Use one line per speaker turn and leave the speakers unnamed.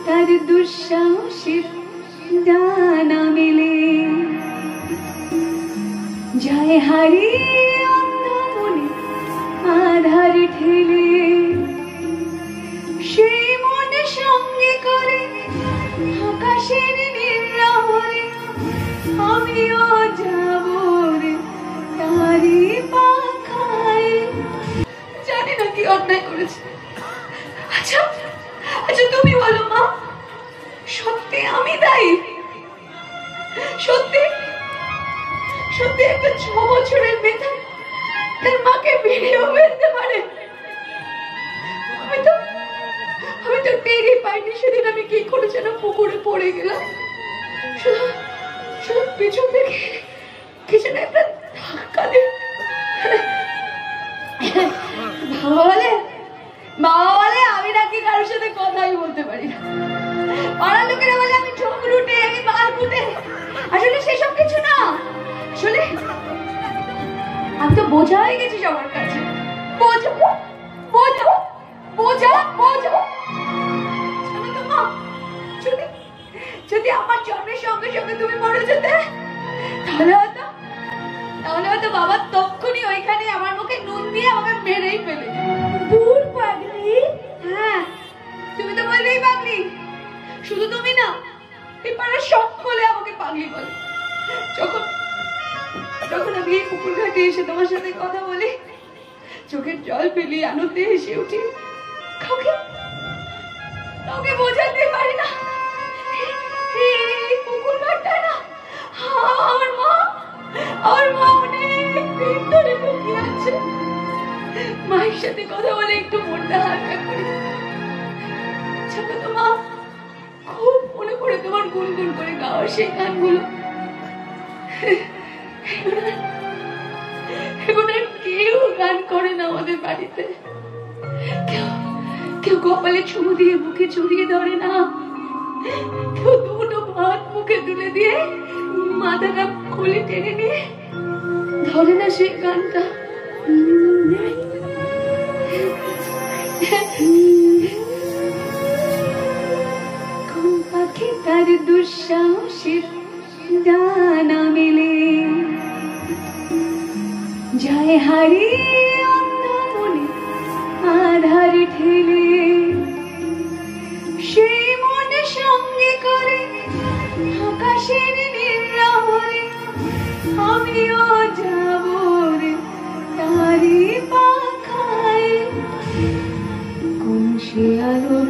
তার দুঃসাহসের ডানা মেলে যায় হারিয়ে অন্ধ মনে আধার ঠেলে সেই মনে সঙ্গে করে আকাশের নীলাভরে আমিও যাব রে তারি পাখায়। জানি না কি অন্যায় করেছে। আচ্ছা আচ্ছা তুমি বলো মা, সত্যি আমি দায়ী? সত্যি সত্যি একটা 6 বছরের মেয়ে তার মাকে বেরিয়েও ফেলতে পারে? আমি তো টেরই পাইনি সেদিন আমি কি করে যেন পুকুরে পড়ে গেলাম। শুধু পিছন থেকে কি যেন একটা ধাক্কা দিয়ে বাবা বলে আমি নাকি কারোর সাথে কথাই বলতে পারি না। পাড়ার লোকেরা বলে আমি ঝগড়ুটে, আমি মারকুটে। আসলে সেসব কিছু না। আসলে আমি তো বোঝা হয়ে গেছি সবার কাছে। বোঝা বোঝা বোঝা বোঝা। জানো তো মা, যদি আমার জন্মের সঙ্গে সঙ্গে তুমি মরে যেতে তাহলে হয়তো বাবা তখনই ওইখানে আমার মুখে নুন দিয়ে আমাকে মেরেই ফেলে। দূর পাগলি। হ্যাঁ তুমি তো বলবেই পাগলি। শুধু তুমি না, এই পাড়ার সকলে আমাকে পাগলি বলে। যখন আমি এই পুকুর ঘাটে এসে তোমার সাথে কথা বলি, চোখের জল ফেলি, আনন্দে হেসে উঠি, কাউকে বোঝাতে পারি না এই পুকুর ঘাটটা না আমার মা অনেক দিন ধরে লুকিয়ে আছে। মায়ের সাথে কথা বলে একটু মনটা হালকা করি। জানো তো মা, খুব মনে পড়ে তোমার গুনগুন করে গাওয়ার সেই গানগুলো। এখন আর কেউ গান করে না আমাদের বাড়িতে। কেউ কপালে চুমু দিয়ে মুখে জড়িয়ে ধরে না, কেউ দুটো ভাত মুখে তুলে দিয়ে মাথাটা খুলে টেনে নিয়ে ধরে না সেই গানটা। কোন পাখি তার দুঃসাহসের ডানা মেলে যায় হারিয়ে অন্ধ মনে আধার ঠেলে সেই মনে সঙ্গে করে আকাশের নীলাভরে আমিও যাব রে তারি পাখায়। কোন সে আলোর